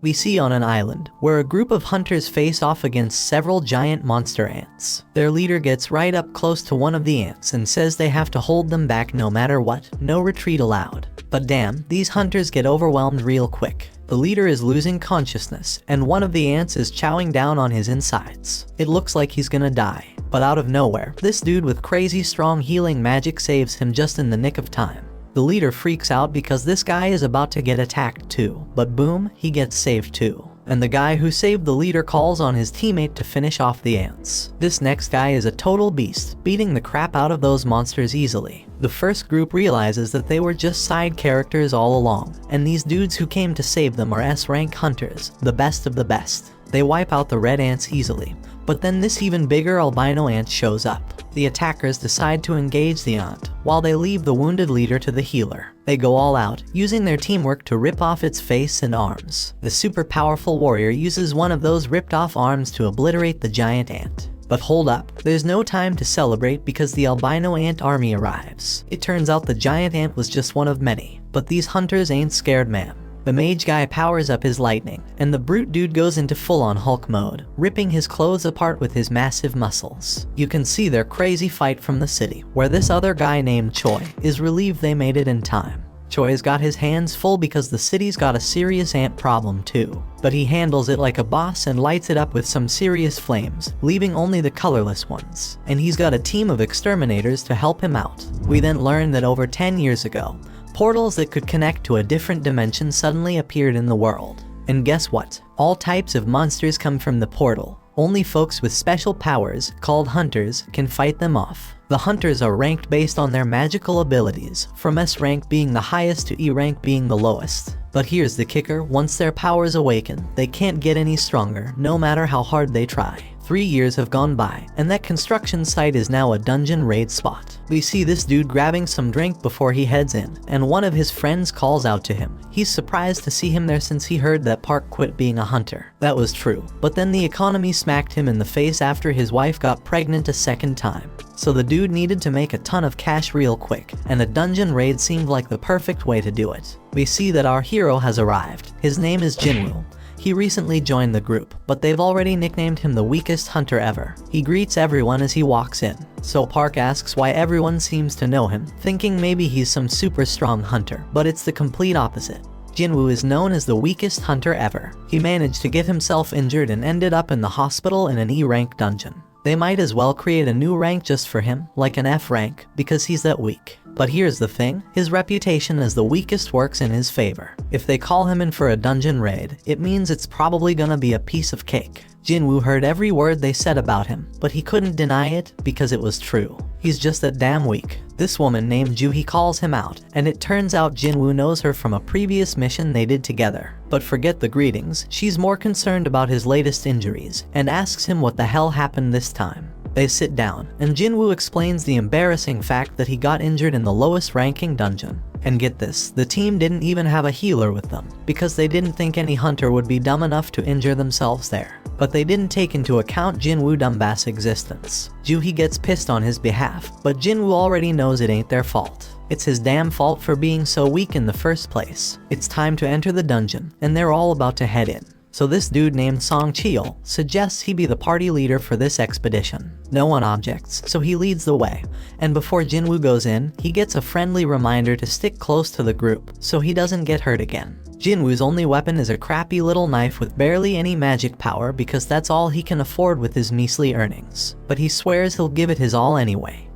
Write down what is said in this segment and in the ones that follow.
We see on an island, where a group of hunters face off against several giant monster ants. Their leader gets right up close to one of the ants and says they have to hold them back no matter what, no retreat allowed. But damn, these hunters get overwhelmed real quick. The leader is losing consciousness, and one of the ants is chowing down on his insides. It looks like he's gonna die. But out of nowhere, this dude with crazy strong healing magic saves him just in the nick of time. The leader freaks out because this guy is about to get attacked too, but boom, he gets saved too. And the guy who saved the leader calls on his teammate to finish off the ants. This next guy is a total beast, beating the crap out of those monsters easily. The first group realizes that they were just side characters all along, and these dudes who came to save them are S-rank hunters, the best of the best. They wipe out the red ants easily, but then this even bigger albino ant shows up. The attackers decide to engage the ant, while they leave the wounded leader to the healer. They go all out, using their teamwork to rip off its face and arms. The super powerful warrior uses one of those ripped off arms to obliterate the giant ant. But hold up, there's no time to celebrate because the albino ant army arrives. It turns out the giant ant was just one of many, but these hunters ain't scared, man. The mage guy powers up his lightning, and the brute dude goes into full-on Hulk mode, ripping his clothes apart with his massive muscles. You can see their crazy fight from the city, where this other guy named Choi is relieved they made it in time. Choi's got his hands full because the city's got a serious ant problem too. But he handles it like a boss and lights it up with some serious flames, leaving only the colorless ones. And he's got a team of exterminators to help him out. We then learn that over 10 years ago, portals that could connect to a different dimension suddenly appeared in the world. And guess what? All types of monsters come from the portal. Only folks with special powers, called hunters, can fight them off. The hunters are ranked based on their magical abilities, from S rank being the highest to E rank being the lowest. But here's the kicker, once their powers awaken, they can't get any stronger, no matter how hard they try. 3 years have gone by, and that construction site is now a dungeon raid spot. We see this dude grabbing some drink before he heads in, and one of his friends calls out to him. He's surprised to see him there since he heard that Park quit being a hunter. That was true, but then the economy smacked him in the face after his wife got pregnant a second time. So the dude needed to make a ton of cash real quick, and a dungeon raid seemed like the perfect way to do it. We see that our hero has arrived. His name is Jinwoo. He recently joined the group, but they've already nicknamed him the weakest hunter ever. He greets everyone as he walks in, so Park asks why everyone seems to know him, thinking maybe he's some super strong hunter, but it's the complete opposite. Jinwoo is known as the weakest hunter ever. He managed to get himself injured and ended up in the hospital in an E-rank dungeon. They might as well create a new rank just for him, like an F rank, because he's that weak. But here's the thing, his reputation as the weakest works in his favor. If they call him in for a dungeon raid, it means it's probably gonna be a piece of cake. Jinwoo heard every word they said about him, but he couldn't deny it because it was true. He's just that damn weak. This woman named Juhi calls him out, and it turns out Jinwoo knows her from a previous mission they did together. But forget the greetings, she's more concerned about his latest injuries, and asks him what the hell happened this time. They sit down, and Jinwoo explains the embarrassing fact that he got injured in the lowest ranking dungeon. And get this, the team didn't even have a healer with them, because they didn't think any hunter would be dumb enough to injure themselves there. But they didn't take into account Jinwoo Dumbass' existence. Juhi gets pissed on his behalf, but Jinwoo already knows it ain't their fault. It's his damn fault for being so weak in the first place. It's time to enter the dungeon, and they're all about to head in. So this dude named Song Cheol suggests he be the party leader for this expedition. No one objects, so he leads the way, and before Jinwoo goes in, he gets a friendly reminder to stick close to the group, so he doesn't get hurt again. Jinwoo's only weapon is a crappy little knife with barely any magic power because that's all he can afford with his measly earnings. But he swears he'll give it his all anyway.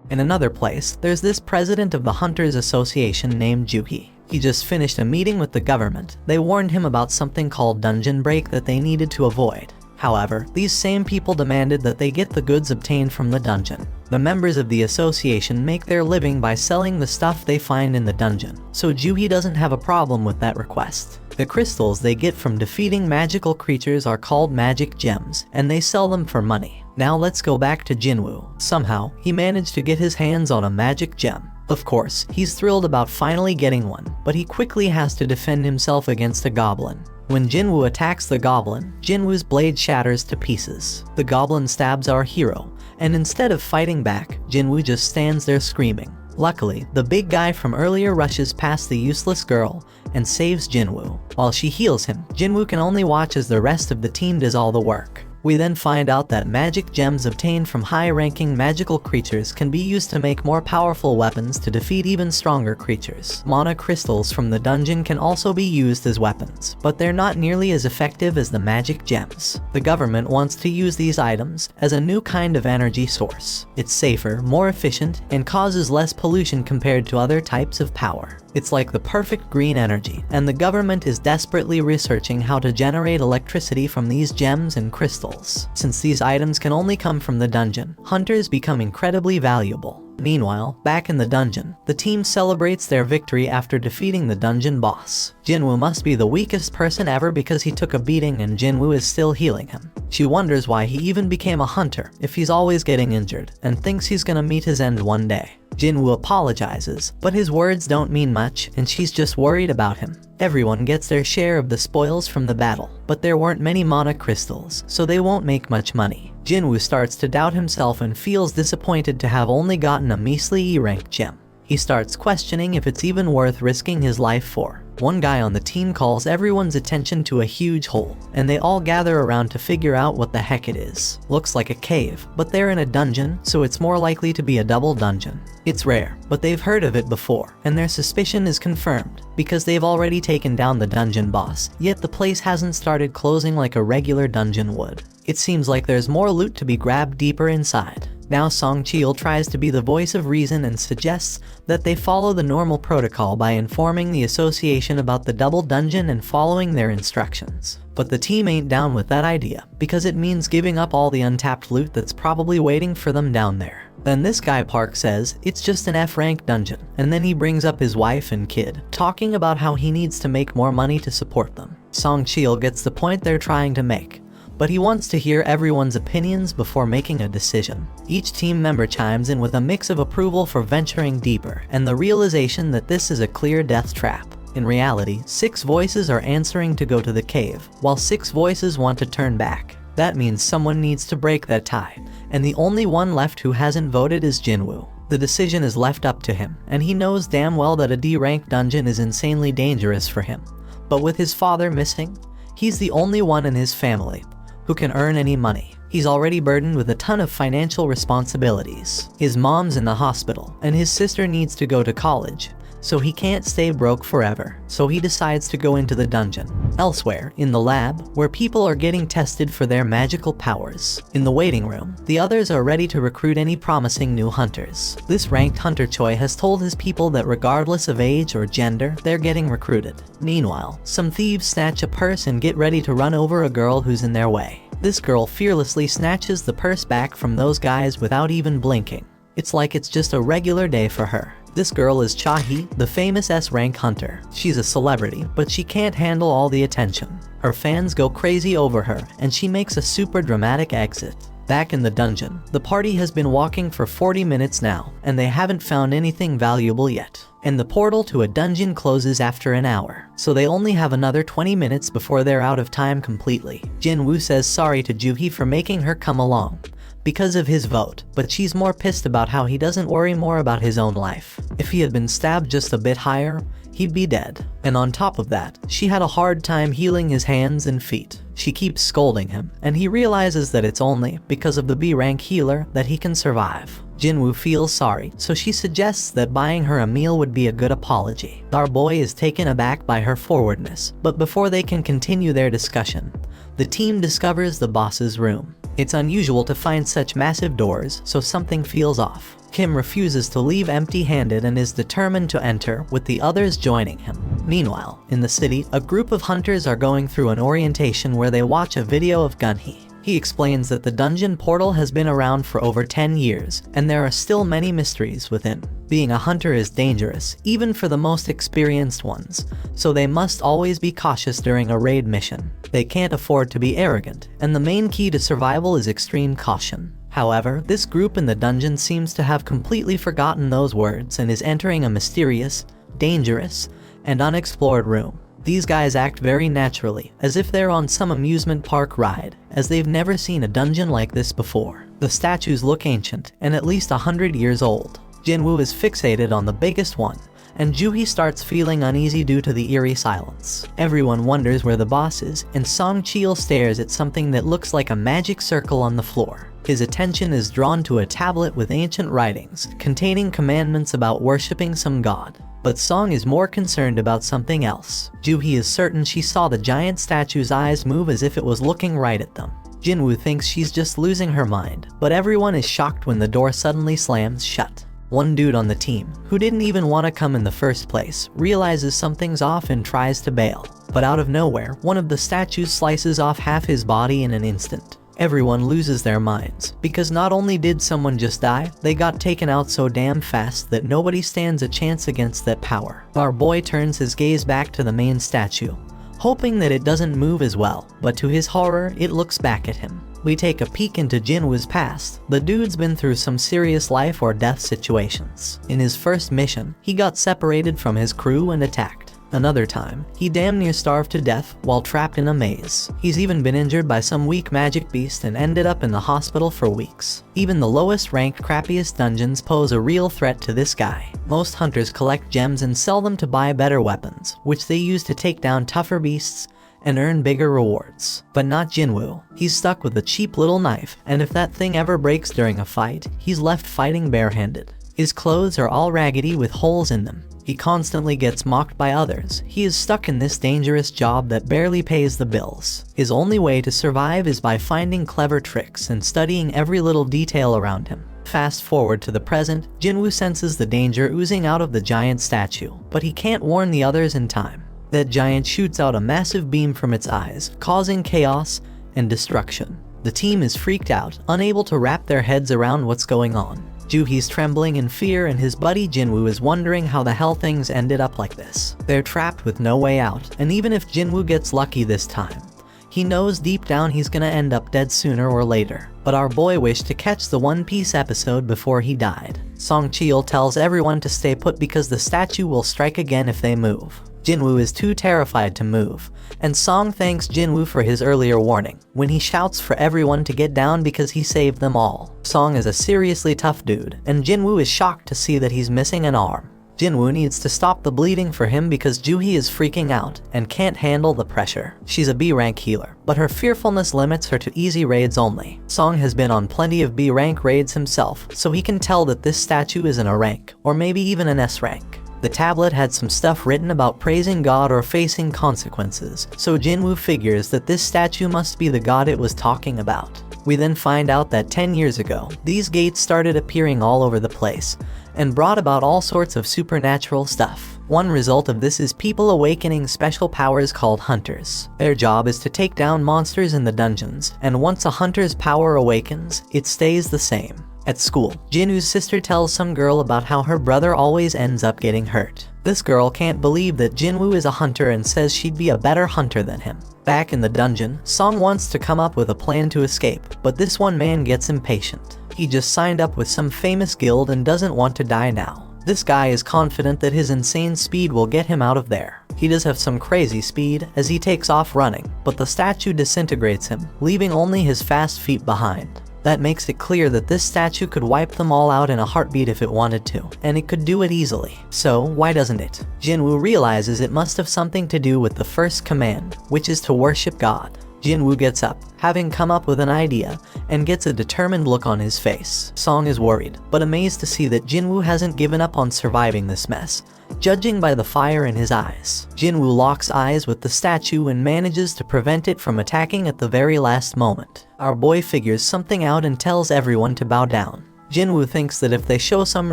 In another place, there's this president of the Hunters Association named Juhi. He just finished a meeting with the government. They warned him about something called dungeon break that they needed to avoid. However, these same people demanded that they get the goods obtained from the dungeon. The members of the association make their living by selling the stuff they find in the dungeon, so Juhi doesn't have a problem with that request. The crystals they get from defeating magical creatures are called magic gems, and they sell them for money. Now let's go back to Jinwoo. Somehow, he managed to get his hands on a magic gem. Of course, he's thrilled about finally getting one, but he quickly has to defend himself against a goblin. When Jinwoo attacks the goblin, Jinwoo's blade shatters to pieces. The goblin stabs our hero, and instead of fighting back, Jinwoo just stands there screaming. Luckily, the big guy from earlier rushes past the useless girl and saves Jinwoo. While she heals him, Jinwoo can only watch as the rest of the team does all the work. We then find out that magic gems obtained from high-ranking magical creatures can be used to make more powerful weapons to defeat even stronger creatures. Mana crystals from the dungeon can also be used as weapons, but they're not nearly as effective as the magic gems. The government wants to use these items as a new kind of energy source. It's safer, more efficient, and causes less pollution compared to other types of power. It's like the perfect green energy, and the government is desperately researching how to generate electricity from these gems and crystals. Since these items can only come from the dungeon, hunters become incredibly valuable. Meanwhile, back in the dungeon, the team celebrates their victory after defeating the dungeon boss. Jinwoo must be the weakest person ever because he took a beating and Jinwoo is still healing him. She wonders why he even became a hunter if he's always getting injured, and thinks he's gonna meet his end one day. Jinwoo apologizes, but his words don't mean much and she's just worried about him. Everyone gets their share of the spoils from the battle, but there weren't many mana crystals, so they won't make much money. Jinwoo starts to doubt himself and feels disappointed to have only gotten a measly E-rank gem. He starts questioning if it's even worth risking his life for. One guy on the team calls everyone's attention to a huge hole, and they all gather around to figure out what the heck it is. Looks like a cave, but they're in a dungeon, so it's more likely to be a double dungeon. It's rare, but they've heard of it before, and their suspicion is confirmed, because they've already taken down the dungeon boss, yet the place hasn't started closing like a regular dungeon would. It seems like there's more loot to be grabbed deeper inside. Now Song Cheol tries to be the voice of reason and suggests that they follow the normal protocol by informing the association about the double dungeon and following their instructions. But the team ain't down with that idea, because it means giving up all the untapped loot that's probably waiting for them down there. Then this guy Park says it's just an F-rank dungeon, and then he brings up his wife and kid, talking about how he needs to make more money to support them. Song Cheol gets the point they're trying to make, but he wants to hear everyone's opinions before making a decision. Each team member chimes in with a mix of approval for venturing deeper and the realization that this is a clear death trap. In reality, 6 voices are answering to go to the cave, while 6 voices want to turn back. That means someone needs to break that tie, and the only one left who hasn't voted is Jinwoo. The decision is left up to him, and he knows damn well that a D-rank dungeon is insanely dangerous for him. But with his father missing, he's the only one in his family who can earn any money. He's already burdened with a ton of financial responsibilities. His mom's in the hospital, and his sister needs to go to college, so he can't stay broke forever. So he decides to go into the dungeon. Elsewhere, in the lab, where people are getting tested for their magical powers. In the waiting room, the others are ready to recruit any promising new hunters. This ranked hunter Choi has told his people that regardless of age or gender, they're getting recruited. Meanwhile, some thieves snatch a purse and get ready to run over a girl who's in their way. This girl fearlessly snatches the purse back from those guys without even blinking. It's like it's just a regular day for her. This girl is Cha-hee, the famous S-rank hunter. She's a celebrity, but she can't handle all the attention. Her fans go crazy over her, and she makes a super dramatic exit. Back in the dungeon, the party has been walking for 40 minutes now, and they haven't found anything valuable yet. And the portal to a dungeon closes after an hour, so they only have another 20 minutes before they're out of time completely. Jinwoo says sorry to Joo-hee for making her come along because of his vote, but she's more pissed about how he doesn't worry more about his own life. If he had been stabbed just a bit higher, he'd be dead. And on top of that, she had a hard time healing his hands and feet. She keeps scolding him, and he realizes that it's only because of the B-rank healer that he can survive. Jinwoo feels sorry, so she suggests that buying her a meal would be a good apology. Our boy is taken aback by her forwardness, but before they can continue their discussion, the team discovers the boss's room. It's unusual to find such massive doors, so something feels off. Kim refuses to leave empty-handed and is determined to enter, with the others joining him. Meanwhile, in the city, a group of hunters are going through an orientation where they watch a video of Gunhee. He explains that the dungeon portal has been around for over 10 years, and there are still many mysteries within. Being a hunter is dangerous, even for the most experienced ones, so they must always be cautious during a raid mission. They can't afford to be arrogant, and the main key to survival is extreme caution. However, this group in the dungeon seems to have completely forgotten those words and is entering a mysterious, dangerous, and unexplored room. These guys act very naturally, as if they're on some amusement park ride, as they've never seen a dungeon like this before. The statues look ancient, and at least 100 years old. Jinwoo is fixated on the biggest one, and Joohee starts feeling uneasy due to the eerie silence. Everyone wonders where the boss is, and Song Chil stares at something that looks like a magic circle on the floor. His attention is drawn to a tablet with ancient writings, containing commandments about worshipping some god. But Song is more concerned about something else. Joohee is certain she saw the giant statue's eyes move as if it was looking right at them. Jinwoo thinks she's just losing her mind, but everyone is shocked when the door suddenly slams shut. One dude on the team, who didn't even want to come in the first place, realizes something's off and tries to bail. But out of nowhere, one of the statues slices off half his body in an instant. Everyone loses their minds, because not only did someone just die, they got taken out so damn fast that nobody stands a chance against that power. Our boy turns his gaze back to the main statue, hoping that it doesn't move as well, but to his horror, it looks back at him. We take a peek into Jinwoo's past. The dude's been through some serious life or death situations. In his first mission, he got separated from his crew and attacked. Another time, he damn near starved to death while trapped in a maze. He's even been injured by some weak magic beast and ended up in the hospital for weeks. Even the lowest ranked, crappiest dungeons pose a real threat to this guy. Most hunters collect gems and sell them to buy better weapons, which they use to take down tougher beasts and earn bigger rewards. But not Jinwoo. He's stuck with a cheap little knife, and if that thing ever breaks during a fight, he's left fighting barehanded. His clothes are all raggedy with holes in them. He constantly gets mocked by others. He is stuck in this dangerous job that barely pays the bills. His only way to survive is by finding clever tricks and studying every little detail around him. Fast forward to the present, Jinwoo senses the danger oozing out of the giant statue, but he can't warn the others in time. That giant shoots out a massive beam from its eyes, causing chaos and destruction. The team is freaked out, unable to wrap their heads around what's going on. Joohee's trembling in fear, and his buddy Jinwoo is wondering how the hell things ended up like this. They're trapped with no way out, and even if Jinwoo gets lucky this time, he knows deep down he's gonna end up dead sooner or later. But our boy wished to catch the One Piece episode before he died. Song Chil tells everyone to stay put because the statue will strike again if they move. Jinwoo is too terrified to move, and Song thanks Jinwoo for his earlier warning, when he shouts for everyone to get down because he saved them all. Song is a seriously tough dude, and Jinwoo is shocked to see that he's missing an arm. Jinwoo needs to stop the bleeding for him because Joohee is freaking out and can't handle the pressure. She's a B-rank healer, but her fearfulness limits her to easy raids only. Song has been on plenty of B-rank raids himself, so he can tell that this statue isn't a rank, or maybe even an S-rank. The tablet had some stuff written about praising God or facing consequences, so Jinwoo figures that this statue must be the god it was talking about. We then find out that 10 years ago, these gates started appearing all over the place, and brought about all sorts of supernatural stuff. One result of this is people awakening special powers called hunters. Their job is to take down monsters in the dungeons, and once a hunter's power awakens, it stays the same. At school, Jinwoo's sister tells some girl about how her brother always ends up getting hurt. This girl can't believe that Jinwoo is a hunter and says she'd be a better hunter than him. Back in the dungeon, Song wants to come up with a plan to escape, but this one man gets impatient. He just signed up with some famous guild and doesn't want to die now. This guy is confident that his insane speed will get him out of there. He does have some crazy speed as he takes off running, but the statue disintegrates him, leaving only his fast feet behind. That makes it clear that this statue could wipe them all out in a heartbeat if it wanted to, and it could do it easily. So why doesn't it? Jinwoo realizes it must have something to do with the first command, which is to worship God. Jinwoo gets up, having come up with an idea, and gets a determined look on his face. Song is worried, but amazed to see that Jinwoo hasn't given up on surviving this mess, judging by the fire in his eyes. Jinwoo locks eyes with the statue and manages to prevent it from attacking at the very last moment. Our boy figures something out and tells everyone to bow down. Jinwoo thinks that if they show some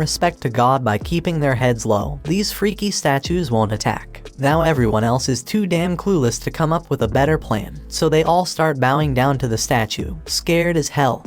respect to God by keeping their heads low, these freaky statues won't attack. Now everyone else is too damn clueless to come up with a better plan, so they all start bowing down to the statue, scared as hell,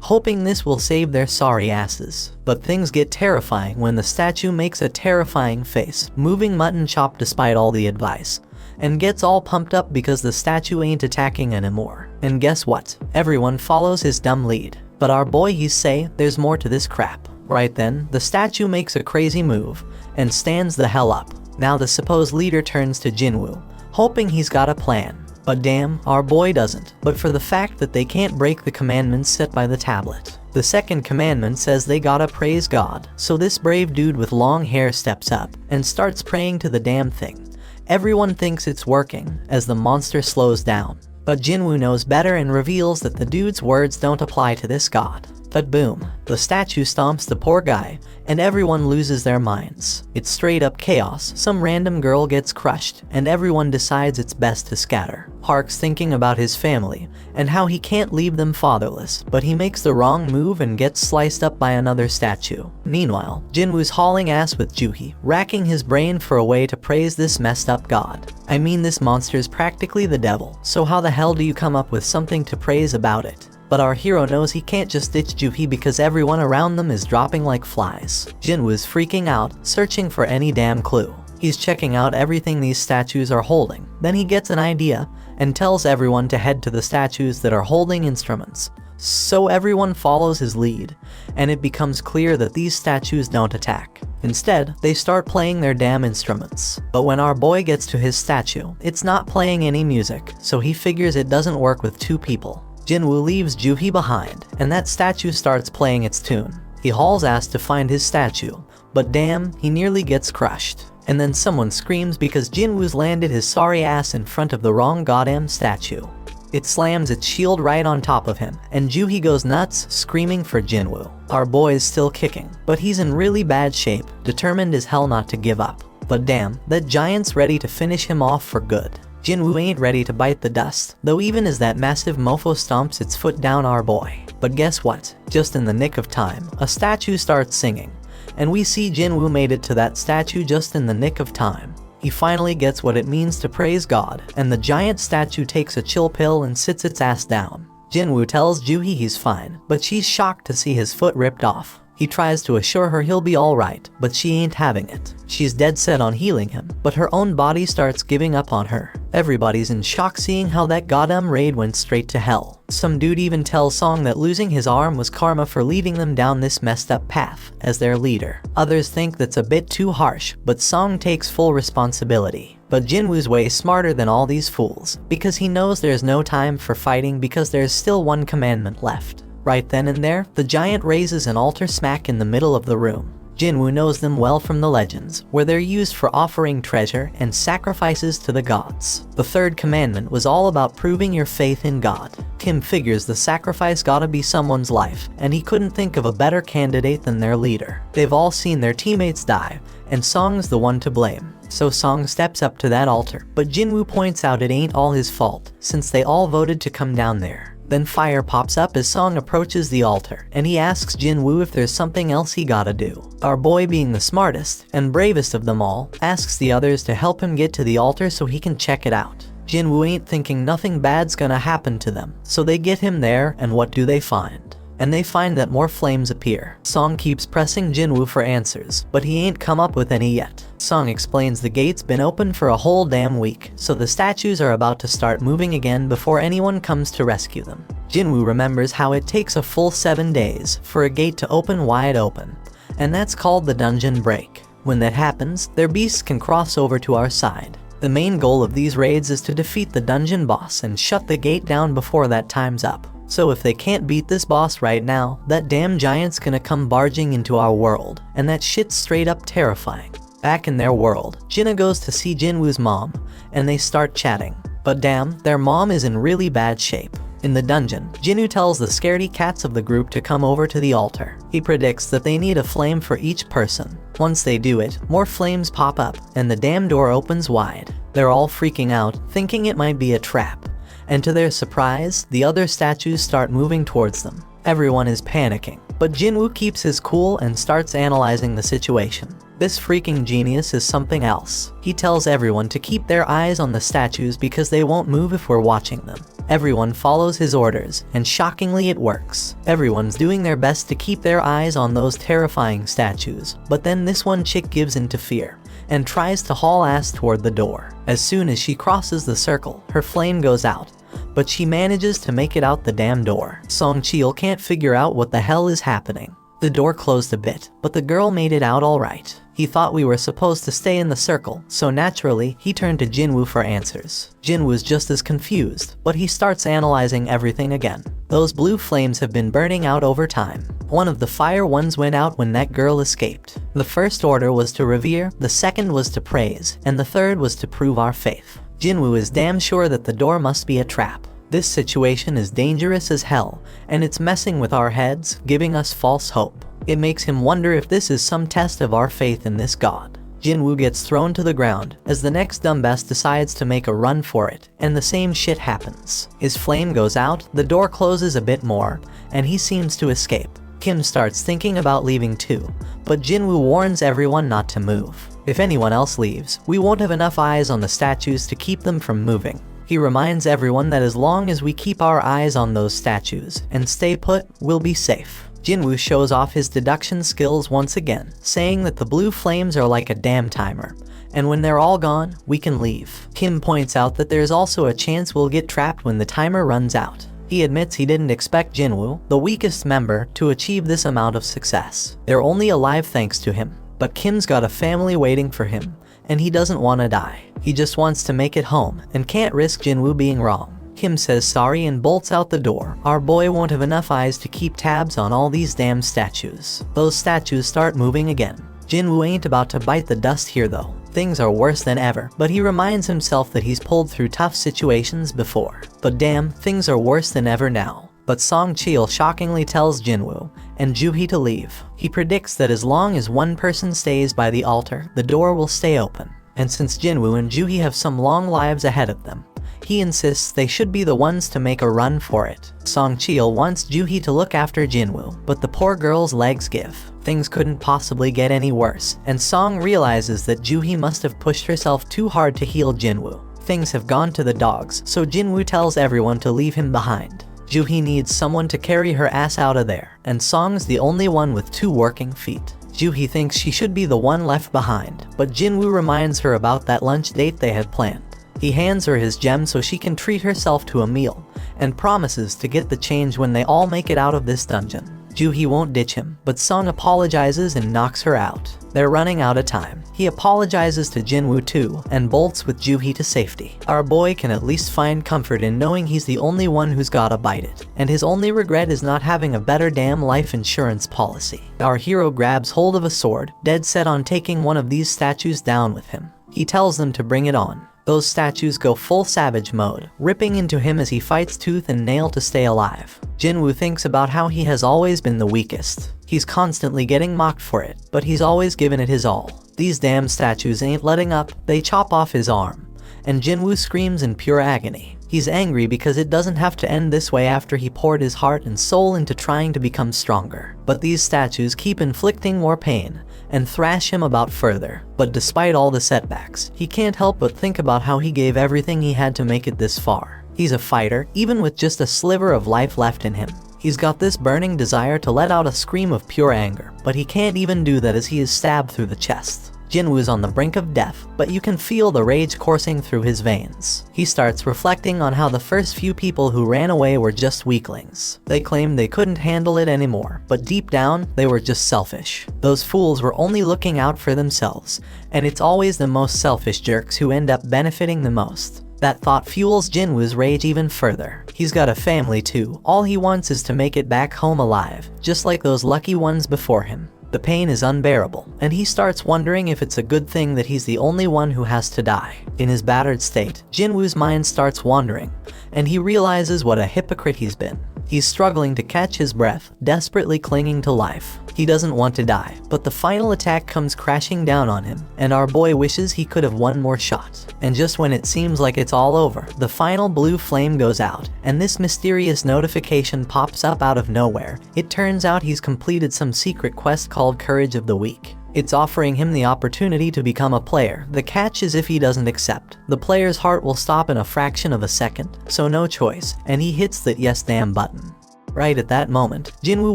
hoping this will save their sorry asses. But things get terrifying when the statue makes a terrifying face, moving mutton chop despite all the advice, and gets all pumped up because the statue ain't attacking anymore. And guess what? Everyone follows his dumb lead. But our boy he's say there's more to this crap. Right then, the statue makes a crazy move and stands the hell up. Now the supposed leader turns to Jinwoo, hoping he's got a plan. But damn, our boy doesn't, but for the fact that they can't break the commandments set by the tablet. The second commandment says they gotta praise God, so this brave dude with long hair steps up and starts praying to the damn thing. Everyone thinks it's working as the monster slows down, but Jinwoo knows better and reveals that the dude's words don't apply to this god. But boom, the statue stomps the poor guy, and everyone loses their minds. It's straight up chaos. Some random girl gets crushed, and everyone decides it's best to scatter. Park's thinking about his family, and how he can't leave them fatherless, but he makes the wrong move and gets sliced up by another statue. Meanwhile, Jinwoo's hauling ass with Juhi, racking his brain for a way to praise this messed up god. I mean, this monster's practically the devil, so how the hell do you come up with something to praise about it? But our hero knows he can't just ditch Juhi because everyone around them is dropping like flies. Jinwoo's freaking out, searching for any damn clue. He's checking out everything these statues are holding. Then he gets an idea and tells everyone to head to the statues that are holding instruments. So everyone follows his lead, and it becomes clear that these statues don't attack. Instead, they start playing their damn instruments. But when our boy gets to his statue, it's not playing any music, so he figures it doesn't work with two people. Jinwoo leaves Juhi behind, and that statue starts playing its tune. He hauls ass to find his statue, but damn, he nearly gets crushed. And then someone screams because Jinwoo's landed his sorry ass in front of the wrong goddamn statue. It slams its shield right on top of him, and Juhi goes nuts, screaming for Jinwoo. Our boy is still kicking, but he's in really bad shape, determined as hell not to give up. But damn, that giant's ready to finish him off for good. Jinwoo ain't ready to bite the dust, though even as that massive mofo stomps its foot down our boy. But guess what? Just in the nick of time, a statue starts singing, and we see Jinwoo made it to that statue just in the nick of time. He finally gets what it means to praise God, and the giant statue takes a chill pill and sits its ass down. Jinwoo tells Juhi he's fine, but she's shocked to see his foot ripped off. He tries to assure her he'll be alright, but she ain't having it. She's dead set on healing him, but her own body starts giving up on her. Everybody's in shock seeing how that goddamn raid went straight to hell. Some dude even tells Song that losing his arm was karma for leading them down this messed up path as their leader. Others think that's a bit too harsh, but Song takes full responsibility. But Jinwoo's way smarter than all these fools, because he knows there's no time for fighting because there's still one commandment left. Right then and there, the giant raises an altar smack in the middle of the room. Jinwoo knows them well from the legends, where they're used for offering treasure and sacrifices to the gods. The third commandment was all about proving your faith in God. Kim figures the sacrifice gotta be someone's life, and he couldn't think of a better candidate than their leader. They've all seen their teammates die, and Song's the one to blame. So Song steps up to that altar, but Jinwoo points out it ain't all his fault, since they all voted to come down there. Then fire pops up as Song approaches the altar, and he asks Jinwoo if there's something else he gotta do. Our boy, being the smartest and bravest of them all, asks the others to help him get to the altar so he can check it out. Jinwoo ain't thinking nothing bad's gonna happen to them, so they get him there, and what do they find? And they find that more flames appear. Song keeps pressing Jinwoo for answers, but he ain't come up with any yet. Song explains the gate's been open for a whole damn week, so the statues are about to start moving again before anyone comes to rescue them. Jinwoo remembers how it takes a full 7 days for a gate to open wide open, and that's called the dungeon break. When that happens, their beasts can cross over to our side. The main goal of these raids is to defeat the dungeon boss and shut the gate down before that time's up. So if they can't beat this boss right now, that damn giant's gonna come barging into our world, and that shit's straight up terrifying. Back in their world, Jinna goes to see Jinwoo's mom, and they start chatting. But damn, their mom is in really bad shape. In the dungeon, Jinwoo tells the scaredy cats of the group to come over to the altar. He predicts that they need a flame for each person. Once they do it, more flames pop up, and the damn door opens wide. They're all freaking out, thinking it might be a trap. And to their surprise, the other statues start moving towards them. Everyone is panicking, but Jinwoo keeps his cool and starts analyzing the situation. This freaking genius is something else. He tells everyone to keep their eyes on the statues because they won't move if we're watching them. Everyone follows his orders, and shockingly it works. Everyone's doing their best to keep their eyes on those terrifying statues, but then this one chick gives in to fear and tries to haul ass toward the door. As soon as she crosses the circle, her flame goes out, but she manages to make it out the damn door. Song Cheol can't figure out what the hell is happening. The door closed a bit, but the girl made it out alright. He thought we were supposed to stay in the circle, so naturally, he turned to Jinwoo for answers. Jinwoo's just as confused, but he starts analyzing everything again. Those blue flames have been burning out over time. One of the fire ones went out when that girl escaped. The first order was to revere, the second was to praise, and the third was to prove our faith. Jinwoo is damn sure that the door must be a trap. This situation is dangerous as hell, and it's messing with our heads, giving us false hope. It makes him wonder if this is some test of our faith in this god. Jinwoo gets thrown to the ground as the next dumbass decides to make a run for it, and the same shit happens. His flame goes out, the door closes a bit more, and he seems to escape. Kim starts thinking about leaving too, but Jinwoo warns everyone not to move. If anyone else leaves, we won't have enough eyes on the statues to keep them from moving. He reminds everyone that as long as we keep our eyes on those statues and stay put, we'll be safe. Jinwoo shows off his deduction skills once again, saying that the blue flames are like a damn timer, and when they're all gone, we can leave. Kim points out that there's also a chance we'll get trapped when the timer runs out. He admits he didn't expect Jinwoo, the weakest member, to achieve this amount of success. They're only alive thanks to him, but Kim's got a family waiting for him, and he doesn't want to die. He just wants to make it home, and can't risk Jinwoo being wrong. Kim says sorry and bolts out the door. Our boy won't have enough eyes to keep tabs on all these damn statues. Those statues start moving again. Jinwoo ain't about to bite the dust here though. Things are worse than ever, but he reminds himself that he's pulled through tough situations before. But damn, things are worse than ever now. But Song Cheol shockingly tells Jinwoo and Juhee to leave. He predicts that as long as one person stays by the altar, the door will stay open. And since Jinwoo and Juhee have some long lives ahead of them, he insists they should be the ones to make a run for it. Song Cheol wants Juhee to look after Jinwoo, but the poor girl's legs give. Things couldn't possibly get any worse, and Song realizes that Juhee must have pushed herself too hard to heal Jinwoo. Things have gone to the dogs, so Jinwoo tells everyone to leave him behind. Juhee needs someone to carry her ass out of there, and Song's the only one with 2 working feet. Juhee thinks she should be the one left behind, but Jinwoo reminds her about that lunch date they had planned. He hands her his gem so she can treat herself to a meal, and promises to get the change when they all make it out of this dungeon. Juhee won't ditch him, but Song apologizes and knocks her out. They're running out of time. He apologizes to Jinwoo too, and bolts with Juhee to safety. Our boy can at least find comfort in knowing he's the only one who's gotta bite it, and his only regret is not having a better damn life insurance policy. Our hero grabs hold of a sword, dead set on taking one of these statues down with him. He tells them to bring it on. Those statues go full savage mode, ripping into him as he fights tooth and nail to stay alive. Jinwoo thinks about how he has always been the weakest. He's constantly getting mocked for it, but he's always given it his all. These damn statues ain't letting up, they chop off his arm, and Jinwoo screams in pure agony. He's angry because it doesn't have to end this way after he poured his heart and soul into trying to become stronger. But these statues keep inflicting more pain, and thrash him about further. But despite all the setbacks, he can't help but think about how he gave everything he had to make it this far. He's a fighter, even with just a sliver of life left in him. He's got this burning desire to let out a scream of pure anger, but he can't even do that as he is stabbed through the chest. Jinwoo's on the brink of death, but you can feel the rage coursing through his veins. He starts reflecting on how the first few people who ran away were just weaklings. They claimed they couldn't handle it anymore, but deep down, they were just selfish. Those fools were only looking out for themselves, and it's always the most selfish jerks who end up benefiting the most. That thought fuels Jinwoo's rage even further. He's got a family too. All he wants is to make it back home alive, just like those lucky ones before him. The pain is unbearable, and he starts wondering if it's a good thing that he's the only one who has to die. In his battered state, Jinwoo's mind starts wandering, and he realizes what a hypocrite he's been. He's struggling to catch his breath, desperately clinging to life. He doesn't want to die, but the final attack comes crashing down on him, and our boy wishes he could have one more shot. And just when it seems like it's all over, the final blue flame goes out, and this mysterious notification pops up out of nowhere. It turns out he's completed some secret quest called Courage of the Weak. It's offering him the opportunity to become a player. The catch is if he doesn't accept, the player's heart will stop in a fraction of a second, so no choice, and he hits that yes damn button. Right at that moment, Jinwoo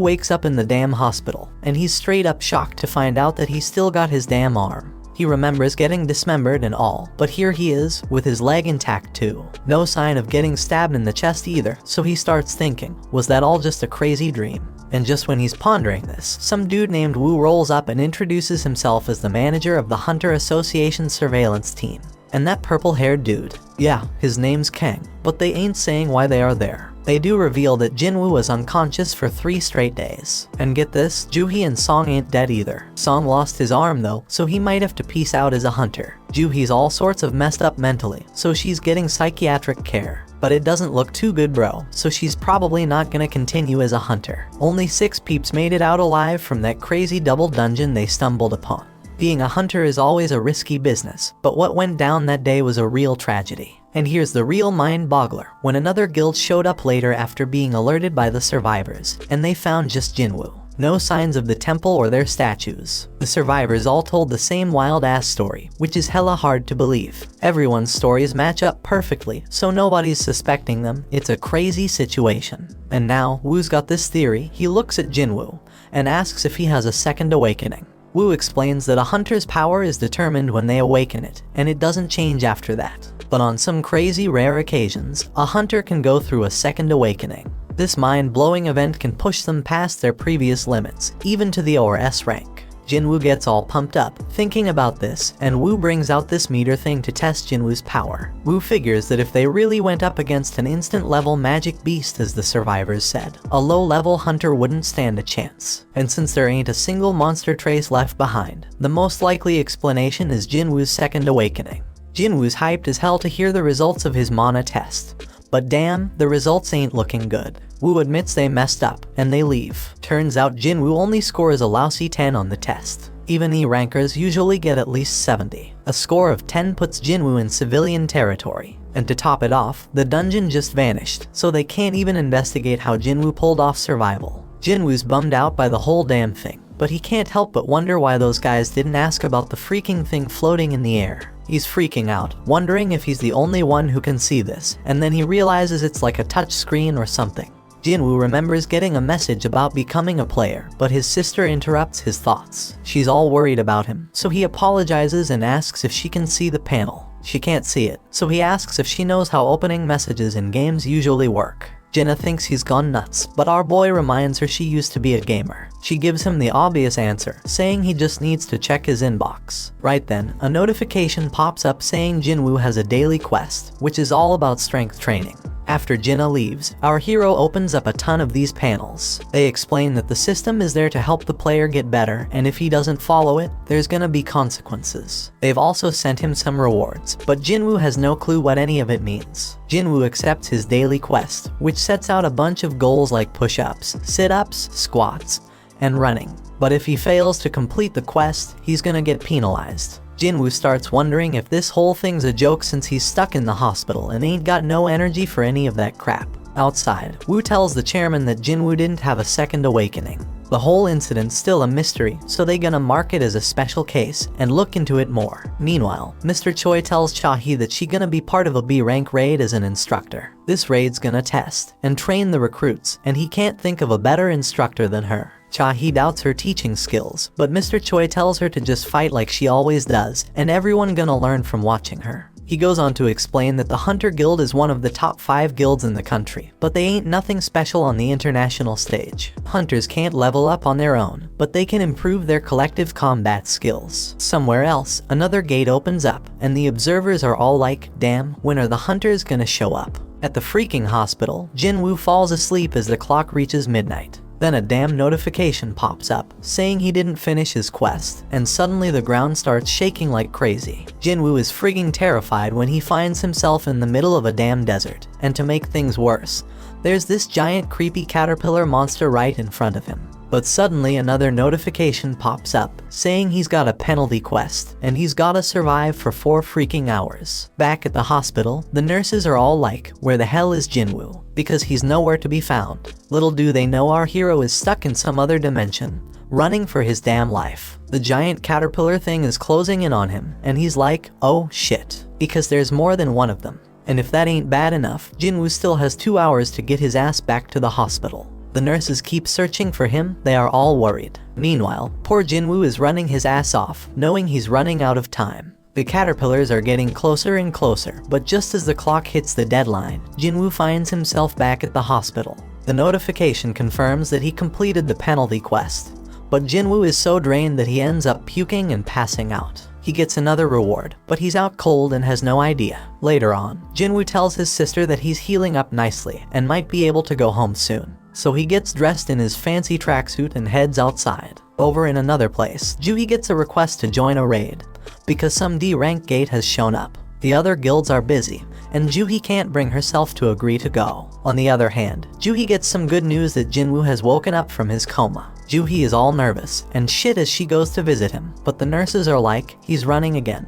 wakes up in the damn hospital, and he's straight up shocked to find out that he's still got his damn arm. He remembers getting dismembered and all, but here he is, with his leg intact too. No sign of getting stabbed in the chest either, so he starts thinking, was that all just a crazy dream? And just when he's pondering this, some dude named Woo rolls up and introduces himself as the manager of the Hunter Association surveillance team. And that purple-haired dude, yeah, his name's Kang, but they ain't saying why they are there. They do reveal that Jinwoo was unconscious for 3 straight days. And get this, Joohee and Song ain't dead either. Song lost his arm though, so he might have to peace out as a hunter. Joohee's all sorts of messed up mentally, so she's getting psychiatric care. But it doesn't look too good, bro, so she's probably not gonna continue as a hunter. Only 6 peeps made it out alive from that crazy double dungeon they stumbled upon. Being a hunter is always a risky business, but what went down that day was a real tragedy. And here's the real mind-boggler, when another guild showed up later after being alerted by the survivors, and they found just Jinwoo. No signs of the temple or their statues. The survivors all told the same wild-ass story, which is hella hard to believe. Everyone's stories match up perfectly, so nobody's suspecting them. It's a crazy situation. And now, Woo's got this theory. He looks at Jinwoo and asks if he has a second awakening. Woo explains that a hunter's power is determined when they awaken it, and it doesn't change after that. But on some crazy rare occasions, a hunter can go through a second awakening. This mind-blowing event can push them past their previous limits, even to the ORS rank. Jinwoo gets all pumped up, thinking about this, and Woo brings out this meter thing to test Jinwoo's power. Woo figures that if they really went up against an instant-level magic beast as the survivors said, a low-level hunter wouldn't stand a chance. And since there ain't a single monster trace left behind, the most likely explanation is Jinwoo's second awakening. Jinwoo's hyped as hell to hear the results of his mana test. But damn, the results ain't looking good. Woo admits they messed up, and they leave. Turns out Jinwoo only scores a lousy 10 on the test. Even E-rankers usually get at least 70. A score of 10 puts Jinwoo in civilian territory. And to top it off, the dungeon just vanished, so they can't even investigate how Jinwoo pulled off survival. Jinwoo's bummed out by the whole damn thing, but he can't help but wonder why those guys didn't ask about the freaking thing floating in the air. He's freaking out, wondering if he's the only one who can see this, and then he realizes it's like a touch screen or something. Jinwoo remembers getting a message about becoming a player, but his sister interrupts his thoughts. She's all worried about him, so he apologizes and asks if she can see the panel. She can't see it, so he asks if she knows how opening messages in games usually work. Jinna thinks he's gone nuts, but our boy reminds her she used to be a gamer. She gives him the obvious answer, saying he just needs to check his inbox. Right then, a notification pops up saying Jinwoo has a daily quest, which is all about strength training. After Jinna leaves, our hero opens up a ton of these panels. They explain that the system is there to help the player get better, and if he doesn't follow it, there's gonna be consequences. They've also sent him some rewards, but Jinwoo has no clue what any of it means. Jinwoo accepts his daily quest, which sets out a bunch of goals like push-ups, sit-ups, squats, and running. But if he fails to complete the quest, he's gonna get penalized. Jinwoo starts wondering if this whole thing's a joke since he's stuck in the hospital and ain't got no energy for any of that crap. Outside, Woo tells the chairman that Jinwoo didn't have a second awakening. The whole incident's still a mystery, so they gonna mark it as a special case and look into it more. Meanwhile, Mr. Choi tells Cha-hee that she gonna be part of a B-rank raid as an instructor. This raid's gonna test and train the recruits, and he can't think of a better instructor than her. Cha-hee doubts her teaching skills, but Mr. Choi tells her to just fight like she always does, and everyone gonna learn from watching her. He goes on to explain that the Hunter Guild is one of the top 5 guilds in the country, but they ain't nothing special on the international stage. Hunters can't level up on their own, but they can improve their collective combat skills. Somewhere else, another gate opens up, and the observers are all like, damn, when are the hunters gonna show up? At the freaking hospital, Jinwoo falls asleep as the clock reaches midnight. Then a damn notification pops up, saying he didn't finish his quest, and suddenly the ground starts shaking like crazy. Jinwoo is frigging terrified when he finds himself in the middle of a damn desert, and to make things worse, there's this giant creepy caterpillar monster right in front of him. But suddenly another notification pops up, saying he's got a penalty quest, and he's gotta survive for 4 freaking hours. Back at the hospital, the nurses are all like, where the hell is Jinwoo? Because he's nowhere to be found. Little do they know our hero is stuck in some other dimension, running for his damn life. The giant caterpillar thing is closing in on him, and he's like, oh shit, because there's more than one of them. And if that ain't bad enough, Jinwoo still has 2 hours to get his ass back to the hospital. The nurses keep searching for him, they are all worried. Meanwhile, poor Jinwoo is running his ass off, knowing he's running out of time. The caterpillars are getting closer and closer, but just as the clock hits the deadline, Jinwoo finds himself back at the hospital. The notification confirms that he completed the penalty quest, but Jinwoo is so drained that he ends up puking and passing out. He gets another reward, but he's out cold and has no idea. Later on, Jinwoo tells his sister that he's healing up nicely and might be able to go home soon. So he gets dressed in his fancy tracksuit and heads outside. Over in another place, Juhi gets a request to join a raid, because some D-rank gate has shown up. The other guilds are busy, and Juhi can't bring herself to agree to go. On the other hand, Juhi gets some good news that Jinwoo has woken up from his coma. Juhi is all nervous and shit as she goes to visit him, but the nurses are like, he's running again,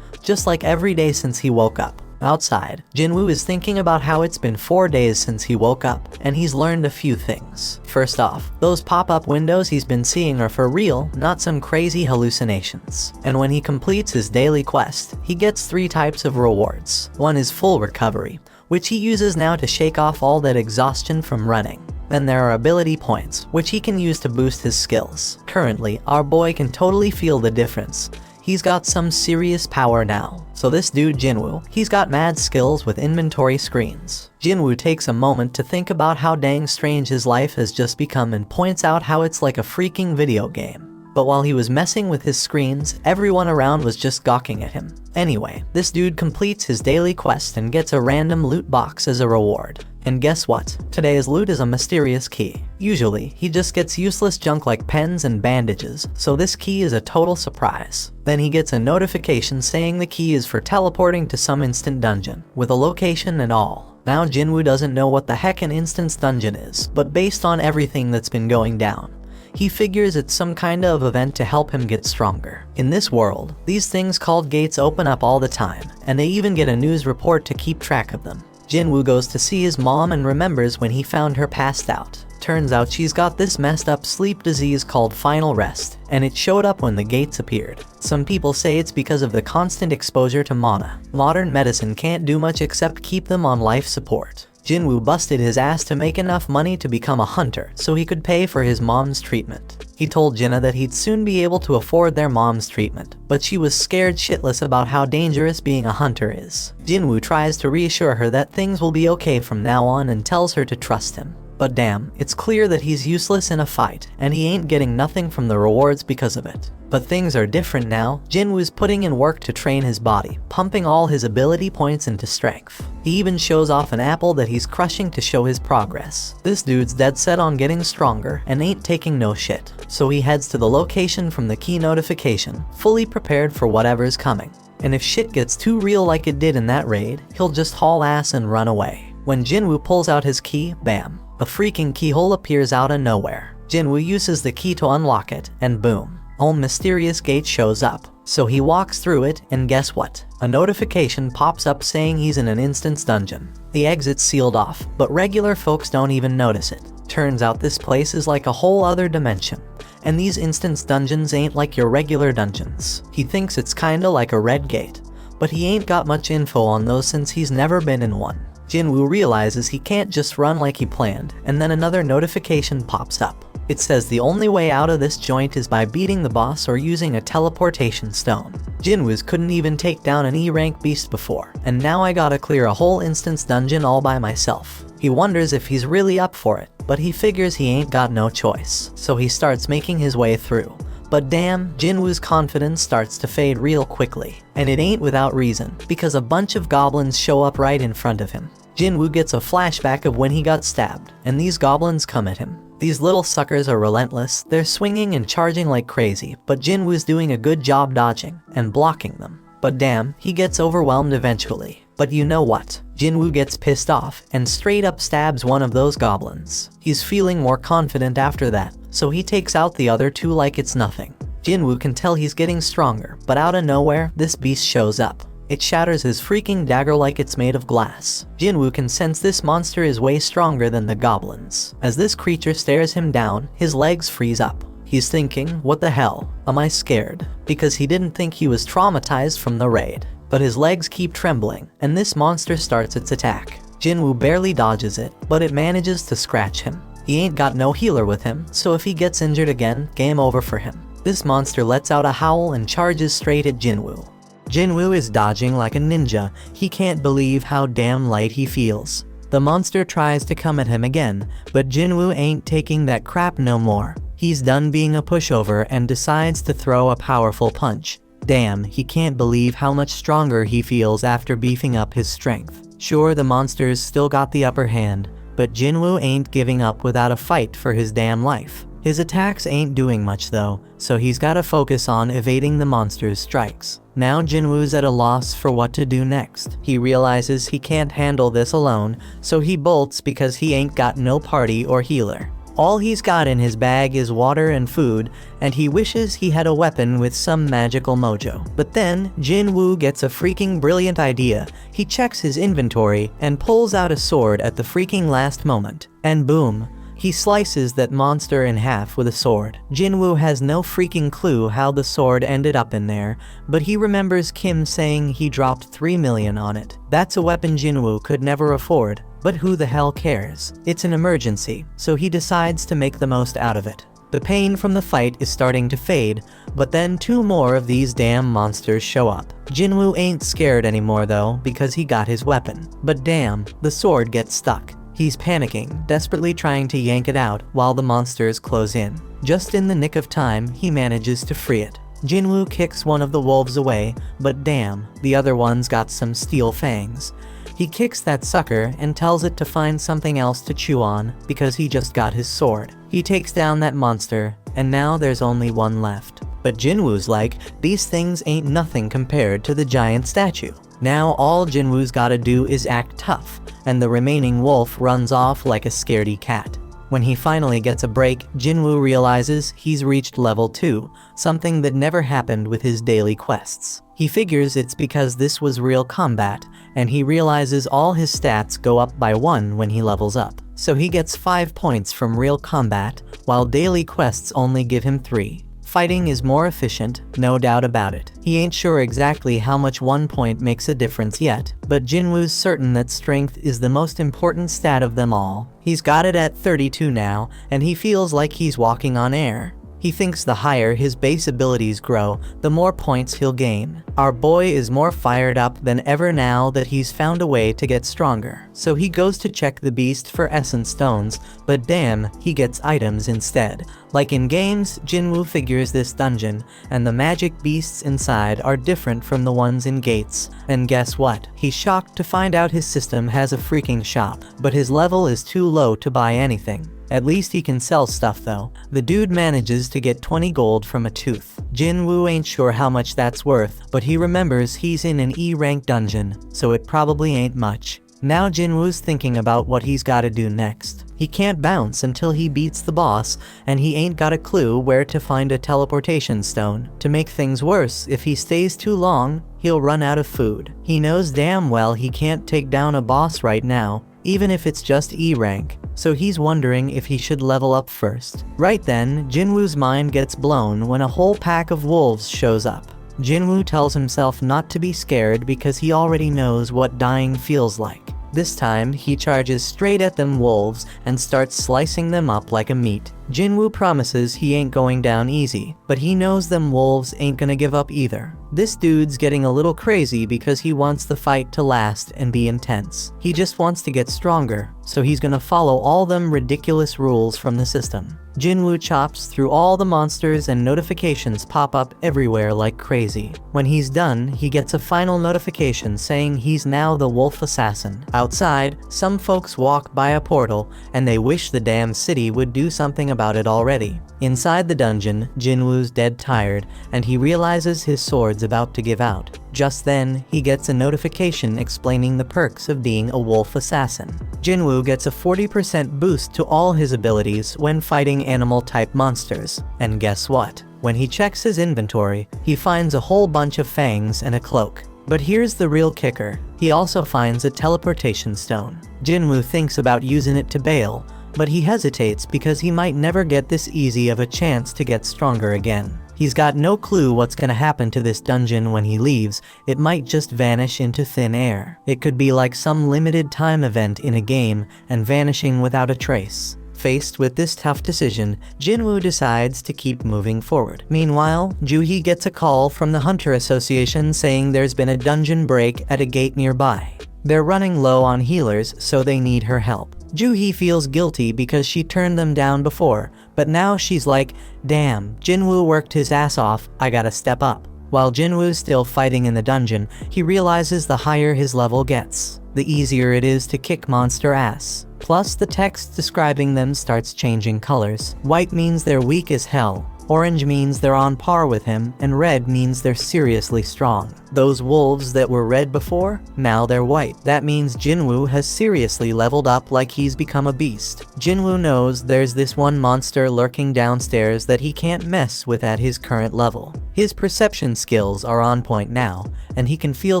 just like every day since he woke up. Outside, Jinwoo is thinking about how it's been 4 days since he woke up, and he's learned a few things. First off, those pop-up windows he's been seeing are for real, not some crazy hallucinations. And when he completes his daily quest, he gets 3 types of rewards. One is full recovery, which he uses now to shake off all that exhaustion from running. Then there are ability points, which he can use to boost his skills. Currently, our boy can totally feel the difference. He's got some serious power now. So this dude Jinwoo, he's got mad skills with inventory screens. Jinwoo takes a moment to think about how dang strange his life has just become and points out how it's like a freaking video game. But while he was messing with his screens, everyone around was just gawking at him. Anyway, this dude completes his daily quest and gets a random loot box as a reward. And guess what? Today's loot is a mysterious key. Usually, he just gets useless junk like pens and bandages, so this key is a total surprise. Then he gets a notification saying the key is for teleporting to some instant dungeon, with a location and all. Now Jinwoo doesn't know what the heck an instance dungeon is, but based on everything that's been going down, he figures it's some kind of event to help him get stronger. In this world, these things called gates open up all the time, and they even get a news report to keep track of them. Jinwoo goes to see his mom and remembers when he found her passed out. Turns out she's got this messed up sleep disease called final rest, and it showed up when the gates appeared. Some people say it's because of the constant exposure to mana. Modern medicine can't do much except keep them on life support. Jinwoo busted his ass to make enough money to become a hunter so he could pay for his mom's treatment. He told Jinna that he'd soon be able to afford their mom's treatment, but she was scared shitless about how dangerous being a hunter is. Jinwoo tries to reassure her that things will be okay from now on and tells her to trust him. But damn, it's clear that he's useless in a fight, and he ain't getting nothing from the rewards because of it. But things are different now. Jinwoo's putting in work to train his body, pumping all his ability points into strength. He even shows off an apple that he's crushing to show his progress. This dude's dead set on getting stronger and ain't taking no shit. So he heads to the location from the key notification, fully prepared for whatever's coming. And if shit gets too real like it did in that raid, he'll just haul ass and run away. When Jinwoo pulls out his key, bam, a freaking keyhole appears out of nowhere. Jinwoo uses the key to unlock it, and boom, a mysterious gate shows up. So he walks through it, and guess what? A notification pops up saying he's in an instance dungeon. The exit's sealed off, but regular folks don't even notice it. Turns out this place is like a whole other dimension, and these instance dungeons ain't like your regular dungeons. He thinks it's kinda like a red gate, but he ain't got much info on those since he's never been in one. Jinwoo realizes he can't just run like he planned, and then another notification pops up. It says the only way out of this joint is by beating the boss or using a teleportation stone. Jinwoo's couldn't even take down an E-rank beast before, and now I gotta clear a whole instance dungeon all by myself. He wonders if he's really up for it, but he figures he ain't got no choice, so he starts making his way through. But damn, Jinwoo's confidence starts to fade real quickly. And it ain't without reason, because a bunch of goblins show up right in front of him. Jinwoo gets a flashback of when he got stabbed, and these goblins come at him. These little suckers are relentless, they're swinging and charging like crazy, but Jinwoo's doing a good job dodging and blocking them. But damn, he gets overwhelmed eventually. But you know what? Jinwoo gets pissed off and straight up stabs one of those goblins. He's feeling more confident after that, so he takes out the other two like it's nothing. Jinwoo can tell he's getting stronger, but out of nowhere, this beast shows up. It shatters his freaking dagger like it's made of glass. Jinwoo can sense this monster is way stronger than the goblins. As this creature stares him down, his legs freeze up. He's thinking, what the hell? Am I scared? Because he didn't think he was traumatized from the raid. But his legs keep trembling, and this monster starts its attack. Jinwoo barely dodges it, but it manages to scratch him. He ain't got no healer with him, so if he gets injured again, game over for him. This monster lets out a howl and charges straight at Jinwoo. Jinwoo is dodging like a ninja. He can't believe how damn light he feels. The monster tries to come at him again, but Jinwoo ain't taking that crap no more. He's done being a pushover and decides to throw a powerful punch. Damn, he can't believe how much stronger he feels after beefing up his strength. Sure, the monsters still got the upper hand, but Jinwoo ain't giving up without a fight for his damn life. His attacks ain't doing much though, so he's gotta focus on evading the monster's strikes. Now Jinwoo's at a loss for what to do next. He realizes he can't handle this alone, so he bolts because he ain't got no party or healer. All he's got in his bag is water and food, and he wishes he had a weapon with some magical mojo. But then, Jinwoo gets a freaking brilliant idea. He checks his inventory and pulls out a sword at the freaking last moment. And boom, he slices that monster in half with a sword. Jinwoo has no freaking clue how the sword ended up in there, but he remembers Kim saying he dropped 3 million on it. That's a weapon Jinwoo could never afford. But who the hell cares? It's an emergency, so he decides to make the most out of it. The pain from the fight is starting to fade, but then 2 more of these damn monsters show up. Jinwoo ain't scared anymore though, because he got his weapon. But damn, the sword gets stuck. He's panicking, desperately trying to yank it out while the monsters close in. Just in the nick of time, he manages to free it. Jinwoo kicks one of the wolves away, but damn, the other one's got some steel fangs. He kicks that sucker and tells it to find something else to chew on because he just got his sword. He takes down that monster, and now there's only one left. But Jinwoo's like, these things ain't nothing compared to the giant statue. Now all Jinwoo's gotta do is act tough, and the remaining wolf runs off like a scaredy cat. When he finally gets a break, Jinwoo realizes he's reached level 2, something that never happened with his daily quests. He figures it's because this was real combat, and he realizes all his stats go up by 1 when he levels up. So he gets 5 points from real combat, while daily quests only give him 3. Fighting is more efficient, no doubt about it. He ain't sure exactly how much 1 point makes a difference yet, but Jinwoo's certain that strength is the most important stat of them all. He's got it at 32 now, and he feels like he's walking on air. He thinks the higher his base abilities grow, the more points he'll gain. Our boy is more fired up than ever now that he's found a way to get stronger. So he goes to check the beast for essence stones, but damn, he gets items instead. Like in games, Jinwoo figures this dungeon, and the magic beasts inside are different from the ones in gates. And guess what? He's shocked to find out his system has a freaking shop, but his level is too low to buy anything. At least he can sell stuff though. The dude manages to get 20 gold from a tooth. Jinwoo ain't sure how much that's worth, but he remembers he's in an E-rank dungeon, so it probably ain't much. Now Jinwoo's thinking about what he's gotta do next. He can't bounce until he beats the boss, and he ain't got a clue where to find a teleportation stone. To make things worse, if he stays too long, he'll run out of food. He knows damn well he can't take down a boss right now, even if it's just E-rank, so he's wondering if he should level up first. Right then, Jinwoo's mind gets blown when a whole pack of wolves shows up. Jinwoo tells himself not to be scared because he already knows what dying feels like. This time, he charges straight at them wolves and starts slicing them up like a meat. Jinwoo promises he ain't going down easy, but he knows them wolves ain't gonna give up either. This dude's getting a little crazy because he wants the fight to last and be intense. He just wants to get stronger, so he's gonna follow all them ridiculous rules from the system. Jinwoo chops through all the monsters and notifications pop up everywhere like crazy. When he's done, he gets a final notification saying he's now the wolf assassin. Outside, some folks walk by a portal, and they wish the damn city would do something about it already. Inside the dungeon, Jinwoo's dead tired, and he realizes his sword's about to give out. Just then, he gets a notification explaining the perks of being a wolf assassin. Jinwoo gets a 40% boost to all his abilities when fighting animal-type monsters. And guess what? When he checks his inventory, he finds a whole bunch of fangs and a cloak. But here's the real kicker. He also finds a teleportation stone. Jinwoo thinks about using it to bail, but he hesitates because he might never get this easy of a chance to get stronger again. He's got no clue what's gonna happen to this dungeon when he leaves. It might just vanish into thin air. It could be like some limited time event in a game and vanishing without a trace. Faced with this tough decision, Jinwoo decides to keep moving forward. Meanwhile, Juhee gets a call from the Hunter Association saying there's been a dungeon break at a gate nearby. They're running low on healers, so they need her help. Juhee feels guilty because she turned them down before, but now she's like, damn, Jinwoo worked his ass off, I gotta step up. While Jinwoo's still fighting in the dungeon, he realizes the higher his level gets, the easier it is to kick monster ass. Plus, the text describing them starts changing colors. White means they're weak as hell, orange means they're on par with him, and red means they're seriously strong. Those wolves that were red before, now they're white. That means Jinwoo has seriously leveled up like he's become a beast. Jinwoo knows there's this one monster lurking downstairs that he can't mess with at his current level. His perception skills are on point now, and he can feel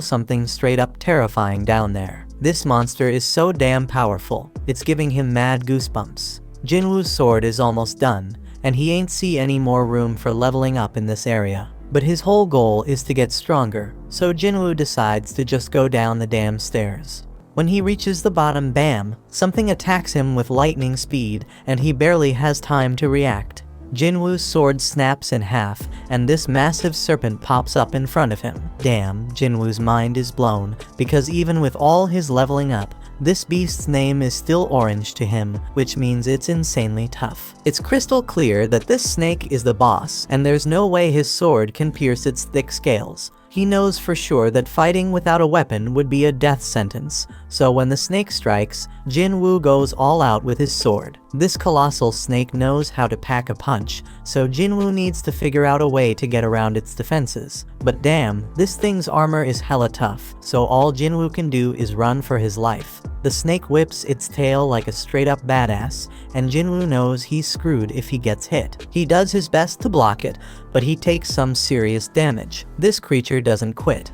something straight up terrifying down there. This monster is so damn powerful, it's giving him mad goosebumps. Jinwoo's sword is almost done, and he ain't see any more room for leveling up in this area. But his whole goal is to get stronger, so Jinwoo decides to just go down the damn stairs. When he reaches the bottom, bam, something attacks him with lightning speed, and he barely has time to react. Jinwoo's sword snaps in half, and this massive serpent pops up in front of him. Damn, Jinwoo's mind is blown, because even with all his leveling up, this beast's name is still orange to him, which means it's insanely tough. It's crystal clear that this snake is the boss, and there's no way his sword can pierce its thick scales. He knows for sure that fighting without a weapon would be a death sentence, so when the snake strikes, Jinwoo goes all out with his sword. This colossal snake knows how to pack a punch, so Jinwoo needs to figure out a way to get around its defenses. But damn, this thing's armor is hella tough, so all Jinwoo can do is run for his life. The snake whips its tail like a straight-up badass, and Jinwoo knows he's screwed if he gets hit. He does his best to block it, but he takes some serious damage. This creature doesn't quit.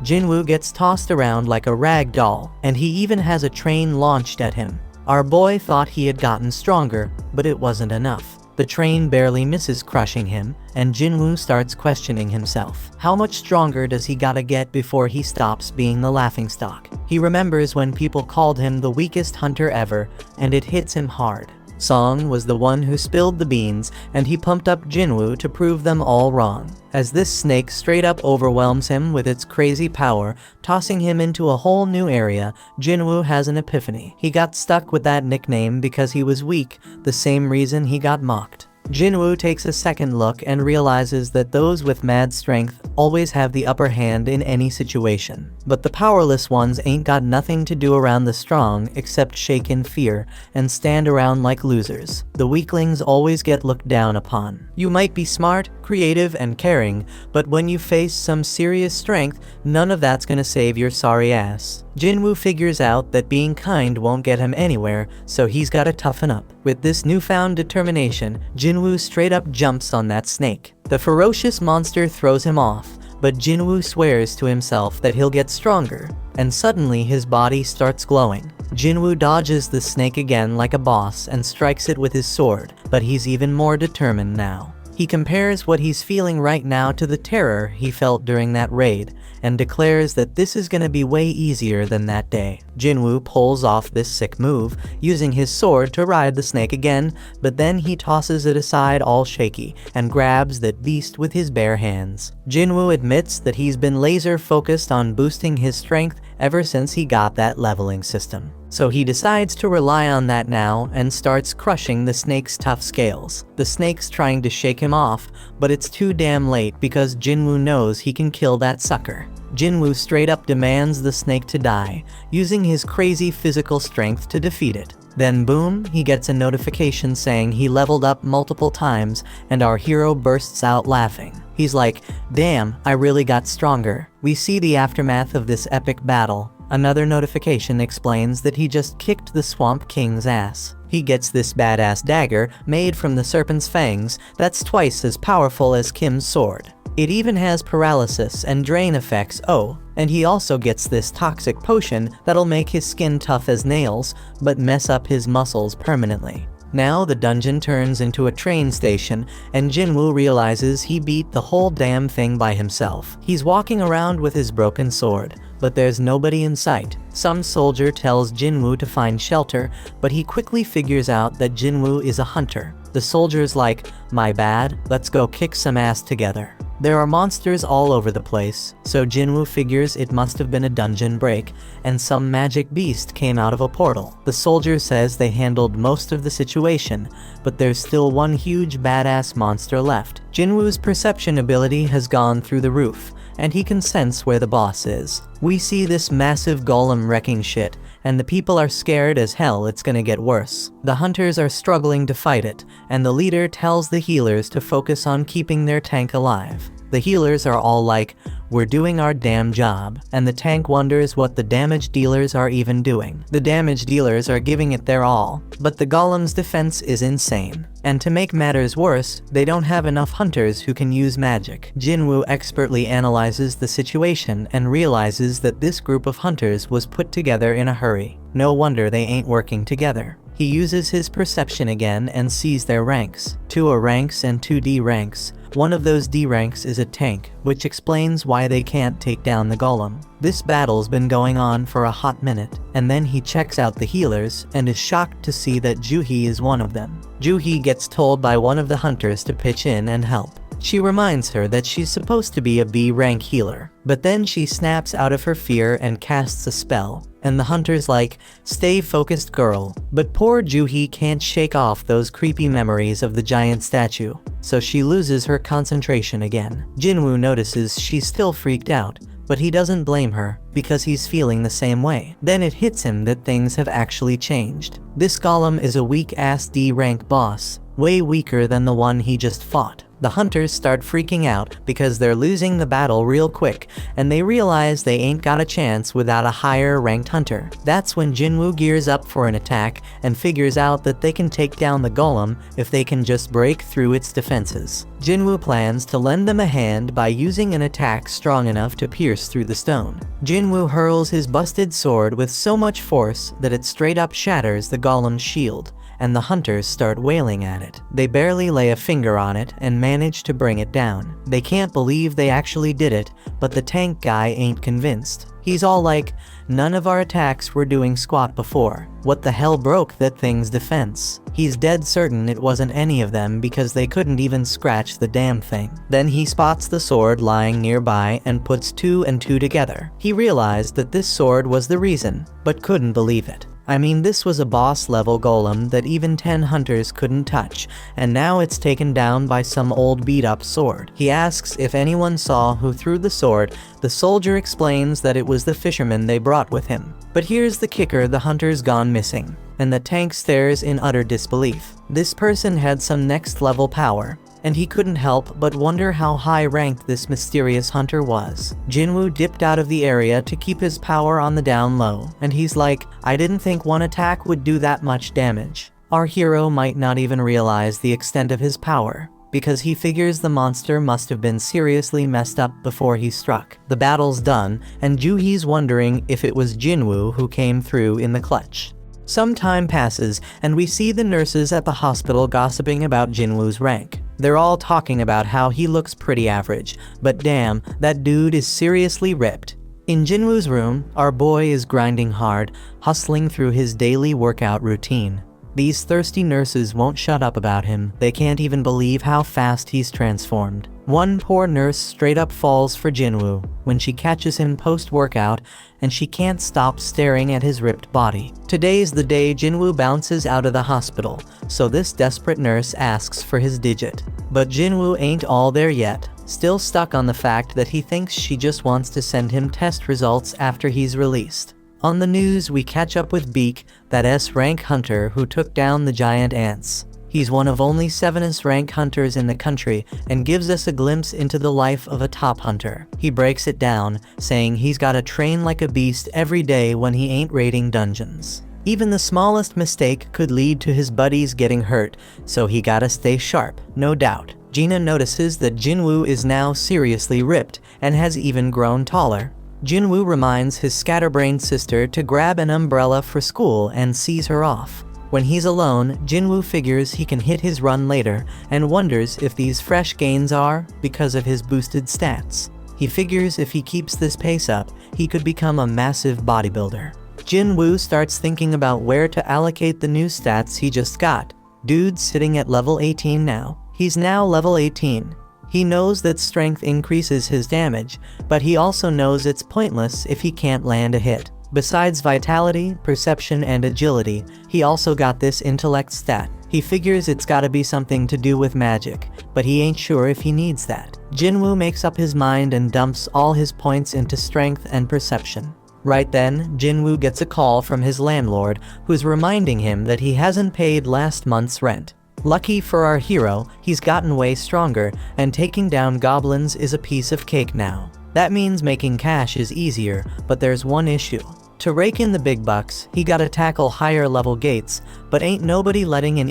Jinwoo gets tossed around like a rag doll, and he even has a train launched at him. Our boy thought he had gotten stronger, but it wasn't enough. The train barely misses crushing him, and Jinwoo starts questioning himself. How much stronger does he gotta get before he stops being the laughingstock? He remembers when people called him the weakest hunter ever, and it hits him hard. Song was the one who spilled the beans, and he pumped up Jinwoo to prove them all wrong. As this snake straight up overwhelms him with its crazy power, tossing him into a whole new area, Jinwoo has an epiphany. He got stuck with that nickname because he was weak, the same reason he got mocked. Jinwoo takes a second look and realizes that those with mad strength always have the upper hand in any situation. But the powerless ones ain't got nothing to do around the strong except shake in fear and stand around like losers. The weaklings always get looked down upon. You might be smart, creative, and caring, but when you face some serious strength, none of that's gonna save your sorry ass. Jinwoo figures out that being kind won't get him anywhere, so he's gotta toughen up. With this newfound determination, Jinwoo straight up jumps on that snake. The ferocious monster throws him off, but Jinwoo swears to himself that he'll get stronger, and suddenly his body starts glowing. Jinwoo dodges the snake again like a boss and strikes it with his sword, but he's even more determined now. He compares what he's feeling right now to the terror he felt during that raid, and declares that this is gonna be way easier than that day. Jinwoo pulls off this sick move, using his sword to ride the snake again, but then he tosses it aside all shaky, and grabs that beast with his bare hands. Jinwoo admits that he's been laser focused on boosting his strength ever since he got that leveling system. So he decides to rely on that now and starts crushing the snake's tough scales. The snake's trying to shake him off, but it's too damn late because Jinwoo knows he can kill that sucker. Jinwoo straight up demands the snake to die, using his crazy physical strength to defeat it. Then boom, he gets a notification saying he leveled up multiple times, and our hero bursts out laughing. He's like, damn, I really got stronger. We see the aftermath of this epic battle. Another notification explains that he just kicked the Swamp King's ass. He gets this badass dagger made from the serpent's fangs that's twice as powerful as Kim's sword. It even has paralysis and drain effects, oh, and he also gets this toxic potion that'll make his skin tough as nails, but mess up his muscles permanently. Now the dungeon turns into a train station, and Jinwoo realizes he beat the whole damn thing by himself. He's walking around with his broken sword, but there's nobody in sight. Some soldier tells Jinwoo to find shelter, but he quickly figures out that Jinwoo is a hunter. The soldier's like, my bad, let's go kick some ass together. There are monsters all over the place, so Jinwoo figures it must have been a dungeon break, and some magic beast came out of a portal. The soldier says they handled most of the situation, but there's still one huge badass monster left. Jinwoo's perception ability has gone through the roof, and he can sense where the boss is. We see this massive golem wrecking shit, and the people are scared as hell it's gonna get worse. The hunters are struggling to fight it, and the leader tells the healers to focus on keeping their tank alive. The healers are all like, "We're doing our damn job," and the tank wonders what the damage dealers are even doing. The damage dealers are giving it their all, but the golem's defense is insane. And to make matters worse, they don't have enough hunters who can use magic. Jinwoo expertly analyzes the situation and realizes that this group of hunters was put together in a hurry. No wonder they ain't working together. He uses his perception again and sees their ranks. 2 A ranks and 2 D ranks. One of those D ranks is a tank, which explains why they can't take down the golem. This battle's been going on for a hot minute, and then he checks out the healers and is shocked to see that Juhee is one of them. Juhee gets told by one of the hunters to pitch in and help. She reminds her that she's supposed to be a B rank healer, but then she snaps out of her fear and casts a spell. And the hunter's like, "Stay focused, girl." But poor Juhee can't shake off those creepy memories of the giant statue, so she loses her concentration again. Jinwoo notices she's still freaked out, but he doesn't blame her, because he's feeling the same way. Then it hits him that things have actually changed. This golem is a weak-ass D rank boss, way weaker than the one he just fought. The hunters start freaking out because they're losing the battle real quick, and they realize they ain't got a chance without a higher ranked hunter. That's when Jinwoo gears up for an attack and figures out that they can take down the golem if they can just break through its defenses. Jinwoo plans to lend them a hand by using an attack strong enough to pierce through the stone. Jinwoo hurls his busted sword with so much force that it straight up shatters the golem's shield, and the hunters start wailing at it. They barely lay a finger on it and manage to bring it down. They can't believe they actually did it, but the tank guy ain't convinced. He's all like, "None of our attacks were doing squat before. What the hell broke that thing's defense?" He's dead certain it wasn't any of them because they couldn't even scratch the damn thing. Then he spots the sword lying nearby and puts 2 and 2 together. He realized that this sword was the reason, but couldn't believe it. I mean, this was a boss-level golem that even 10 hunters couldn't touch, and now it's taken down by some old beat-up sword. He asks if anyone saw who threw the sword. The soldier explains that it was the fisherman they brought with him. But here's the kicker: the hunter's gone missing, and the tank stares in utter disbelief. This person had some next-level power, and he couldn't help but wonder how high-ranked this mysterious hunter was. Jinwoo dipped out of the area to keep his power on the down low, and he's like, "I didn't think one attack would do that much damage." Our hero might not even realize the extent of his power, because he figures the monster must have been seriously messed up before he struck. The battle's done, and Juhee's wondering if it was Jinwoo who came through in the clutch. Some time passes, and we see the nurses at the hospital gossiping about Jinwoo's rank. They're all talking about how he looks pretty average, but damn, that dude is seriously ripped. In Jinwoo's room, our boy is grinding hard, hustling through his daily workout routine. These thirsty nurses won't shut up about him. They can't even believe how fast he's transformed. One poor nurse straight up falls for Jinwoo when she catches him post-workout, and she can't stop staring at his ripped body. Today's the day Jinwoo bounces out of the hospital, so this desperate nurse asks for his digit. But Jinwoo ain't all there yet, still stuck on the fact that he thinks she just wants to send him test results after he's released. On the news, we catch up with Beak, that S-rank hunter who took down the giant ants. He's one of only 7 S-rank hunters in the country and gives us a glimpse into the life of a top hunter. He breaks it down, saying he's gotta train like a beast every day when he ain't raiding dungeons. Even the smallest mistake could lead to his buddies getting hurt, so he gotta stay sharp, no doubt. Gina notices that Jinwoo is now seriously ripped and has even grown taller. Jinwoo reminds his scatterbrained sister to grab an umbrella for school and sees her off. When he's alone, Jinwoo figures he can hit his run later and wonders if these fresh gains are because of his boosted stats. He figures if he keeps this pace up, he could become a massive bodybuilder. Jinwoo starts thinking about where to allocate the new stats he just got. Dude's sitting at level 18 now. He's now level 18. He knows that strength increases his damage, but he also knows it's pointless if he can't land a hit. Besides vitality, perception, and agility, he also got this intellect stat. He figures it's gotta be something to do with magic, but he ain't sure if he needs that. Jinwoo makes up his mind and dumps all his points into strength and perception. Right then, Jinwoo gets a call from his landlord, who's reminding him that he hasn't paid last month's rent. Lucky for our hero, he's gotten way stronger, and taking down goblins is a piece of cake now. That means making cash is easier, but there's one issue. To rake in the big bucks, he gotta tackle higher level gates, but ain't nobody letting an